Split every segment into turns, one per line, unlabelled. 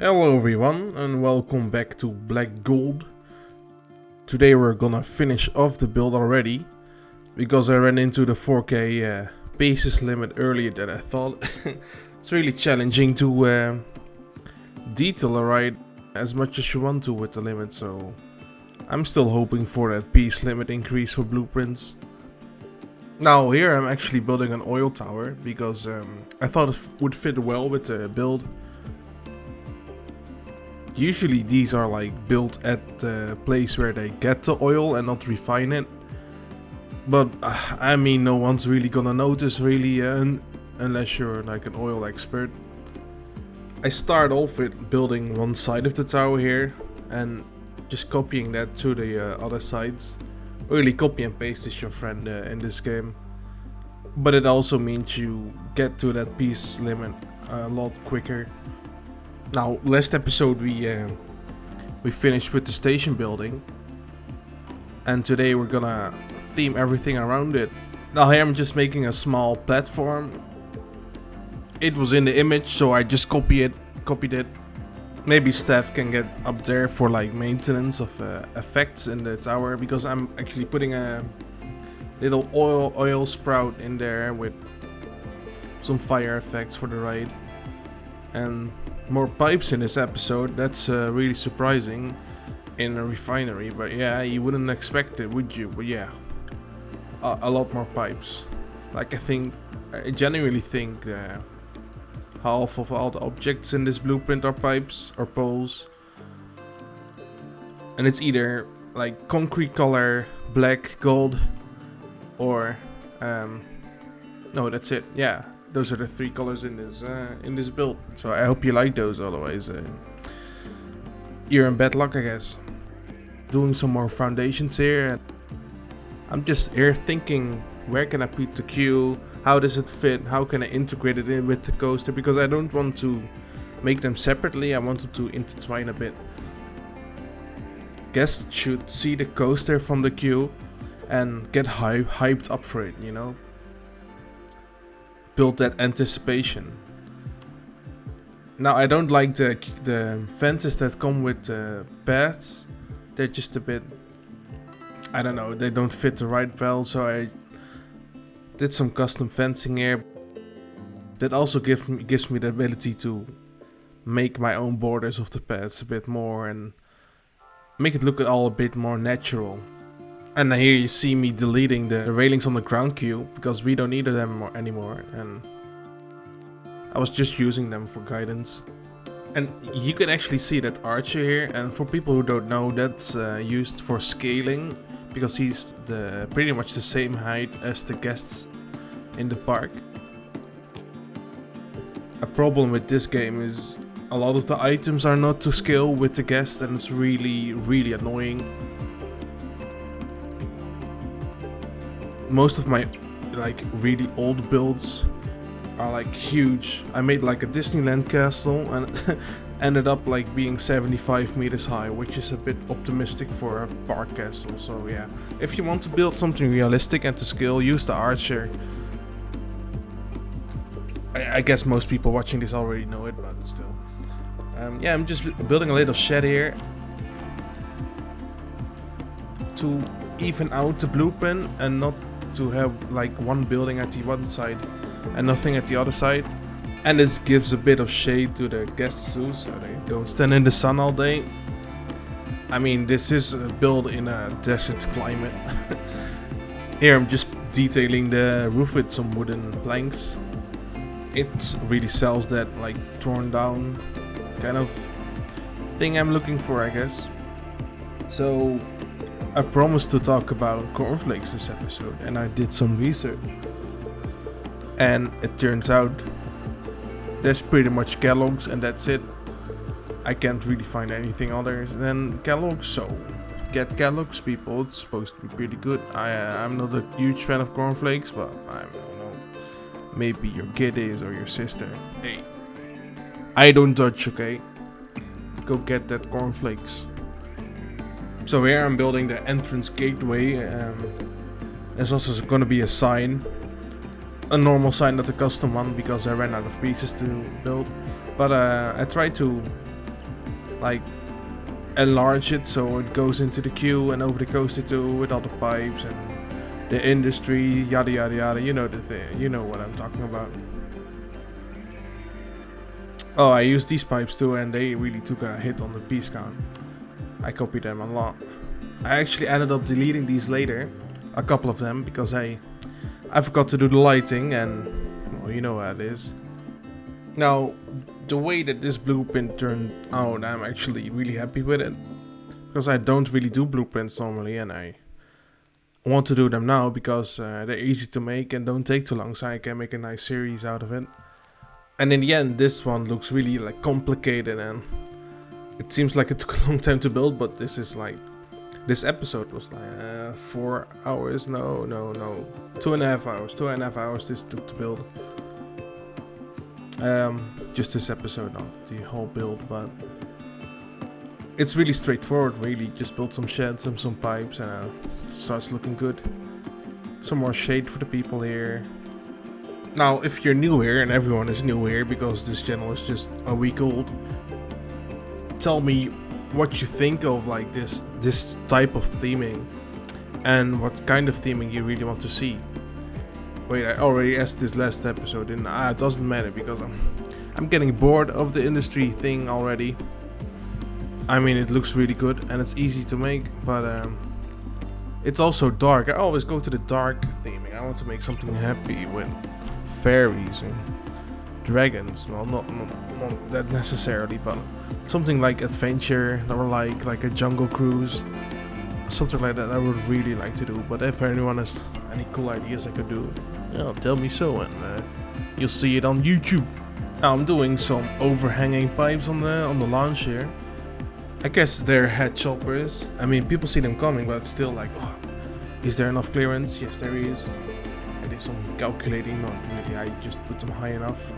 Hello everyone and welcome back to Black Gold. Today we're gonna finish off the build already because I ran into the 4K paces limit earlier than I thought. It's really challenging to detail a ride as much as you want to with the limit, so I'm still hoping for that piece limit increase for blueprints. Now here I'm actually building an oil tower because I thought it would fit well with the build. Usually these are like built at the place where they get the oil and not refine it. But I mean, no one's really gonna notice really unless you're like an oil expert. I start off with building one side of the tower here and just copying that to the other sides. Really, copy and paste is your friend in this game. But it also means you get to that piece limit a lot quicker. Now, last episode we finished with the station building, and today we're gonna theme everything around it. Now here I'm just making a small platform. It was in the image, so I just copied it. Maybe staff can get up there for like maintenance of effects in the tower, because I'm actually putting a little oil sprout in there with some fire effects for the ride. And more pipes in this episode. That's really surprising in a refinery, but yeah, you wouldn't expect it, would you? But yeah, a lot more pipes. Like I genuinely think half of all the objects in this blueprint are pipes or poles, and it's either like concrete color, black, gold, or no, that's it. Yeah, those are the three colors in this build. So I hope you like those. Otherwise, you're in bad luck, I guess. Doing some more foundations here. I'm just here thinking, where can I put the queue? How does it fit? How can I integrate it in with the coaster? Because I don't want to make them separately. I want them to intertwine a bit. Guests should see the coaster from the queue and get hyped up for it, you know? Build that anticipation. Now I don't like the fences that come with the paths. They're just a bit, I don't know, they don't fit the right well, so I did some custom fencing here. That also gives me the ability to make my own borders of the paths a bit more and make it look all a bit more natural. And here you see me deleting the railings on the ground queue because we don't need them anymore, and I was just using them for guidance. And you can actually see that archer here, and for people who don't know, that's used for scaling because he's pretty much the same height as the guests in the park. A problem with this game is a lot of the items are not to scale with the guest, and it's really annoying. Most of my like really old builds are like huge. I made like a Disneyland castle and ended up like being 75 meters high, which is a bit optimistic for a park castle. So yeah, if you want to build something realistic and to scale, use the archer. I guess most people watching this already know it, but still. Yeah, I'm just building a little shed here to even out the blueprint and not to have like one building at the one side and nothing at the other side. And this gives a bit of shade to the guests too, so they don't stand in the sun all day. I mean, this is a build in a desert climate. Here I'm just detailing the roof with some wooden planks. It really sells that like torn down kind of thing I'm looking for, I guess. So I promised to talk about cornflakes this episode, and I did some research. And it turns out there's pretty much Kellogg's, and that's it. I can't really find anything other than Kellogg's, so get Kellogg's, people. It's supposed to be pretty good. I'm not a huge fan of cornflakes, but I don't know. Maybe your kid is, or your sister. Hey, I don't judge, okay? Go get that cornflakes. So here I'm building the entrance gateway. There's also going to be a sign. A normal sign, not a custom one, because I ran out of pieces to build. But I tried to like enlarge it so it goes into the queue and over the coaster too, with all the pipes and the industry, yada yada yada. You know the thing. You know what I'm talking about. Oh, I used these pipes too, and they really took a hit on the piece count. I copied them a lot. I actually ended up deleting these later, a couple of them, because I forgot to do the lighting, and well, you know how it is. Now, the way that this blueprint turned out, I'm actually really happy with it, because I don't really do blueprints normally, and I want to do them now because they're easy to make and don't take too long, so I can make a nice series out of it. And in the end, this one looks really like complicated, and it seems like it took a long time to build, but this is like, this episode was like 4 hours, no, 2.5 hours, 2.5 hours this took to build. Just this episode, not the whole build, but it's really straightforward, really. Just build some sheds and some pipes, and it starts looking good. Some more shade for the people here. Now, if you're new here, and everyone is new here because this channel is just a week old, tell me what you think of like this type of theming, and what kind of theming you really want to see. Wait, I already asked this last episode, and it doesn't matter because I'm getting bored of the industry thing already. I mean, it looks really good and it's easy to make, but it's also dark. I always go to the dark theming. I want to make something happy with fairies and dragons. Well, not that necessarily, but something like adventure, or like a jungle cruise, something like that. I would really like to do. But if anyone has any cool ideas I could do, tell me so, and you'll see it on YouTube. Now I'm doing some overhanging pipes on the launch here. I guess they're head choppers. I mean, people see them coming, but it's still like, oh, is there enough clearance? Yes, there is. I did some calculating, not really, I just put them high enough.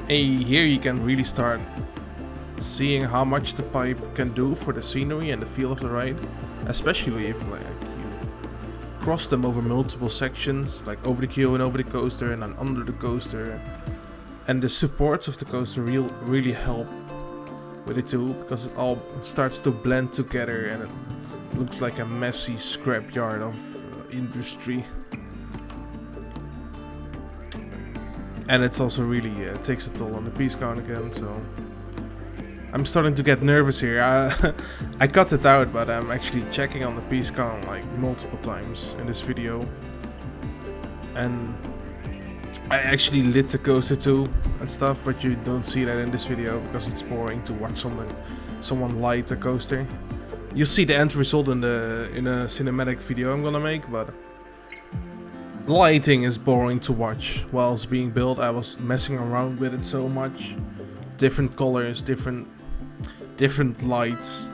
Hey, here you can really start seeing how much the pipe can do for the scenery and the feel of the ride. Especially if like you cross them over multiple sections, like over the queue and over the coaster and then under the coaster. And the supports of the coaster really help with it too, because it all starts to blend together and it looks like a messy scrapyard of industry. And it's also really takes a toll on the piece count again, so I'm starting to get nervous here. I cut it out, but I'm actually checking on the piece count like multiple times in this video. And I actually lit the coaster too and stuff, but you don't see that in this video because it's boring to watch someone light a coaster. You'll see the end result in a cinematic video I'm gonna make, but lighting is boring to watch while it's being built. I was messing around with it so much, different colors, different lights,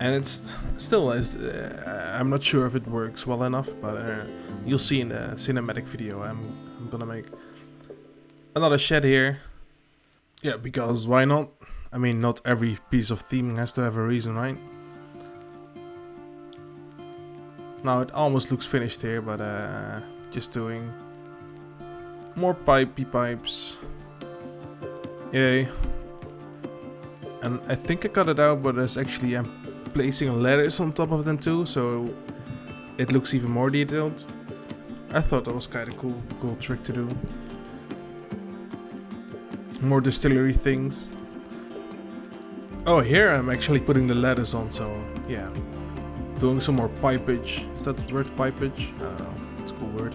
and it's still I'm not sure if it works well enough, but you'll see in the cinematic video I'm gonna make. Another shed here, yeah, because why not? I mean, not every piece of theming has to have a reason, right? Now it almost looks finished here, but just doing more pipes. Yay. And I think I cut it out, but there's actually I'm placing letters on top of them too, so it looks even more detailed. I thought that was kind of cool trick to do. More distillery things. Oh, here I'm actually putting the letters on, so yeah. Doing some more pipage. Is that the word, pipage? I don't know. It's a cool word.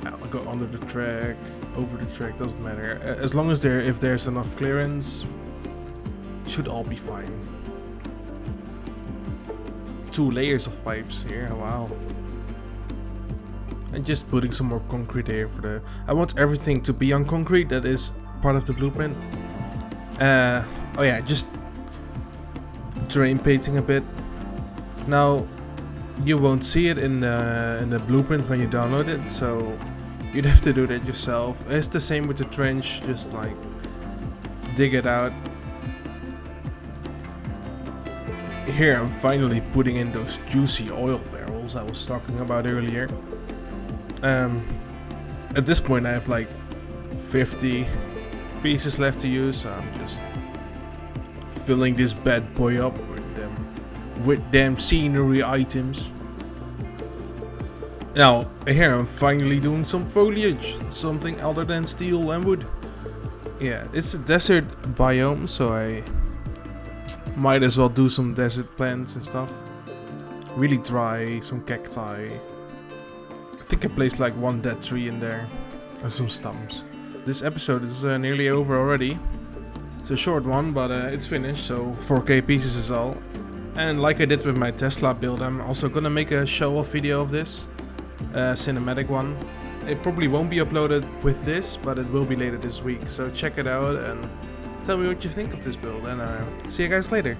I'll go under the track, over the track, doesn't matter. As long as if there's enough clearance, should all be fine. 2 layers of pipes here, wow. And just putting some more concrete here for the... I want everything to be on concrete, that is part of the blueprint. Oh yeah, just terrain painting a bit. Now, you won't see it in the blueprint when you download it, so you'd have to do that yourself. It's the same with the trench, just like dig it out. Here I'm finally putting in those juicy oil barrels I was talking about earlier. At this point I have like 50 pieces left to use, so I'm just filling this bad boy up with them scenery items. Now, here I'm finally doing some foliage, something other than steel and wood. Yeah, it's a desert biome, so I might as well do some desert plants and stuff. Really dry, some cacti. I think I placed like one dead tree in there, and some stumps. This episode is nearly over already. It's a short one, but it's finished, so 4K pieces is all. And like I did with my Tesla build, I'm also gonna make a show-off video of this. Cinematic one. It probably won't be uploaded with this, but it will be later this week. So check it out and tell me what you think of this build, and see you guys later.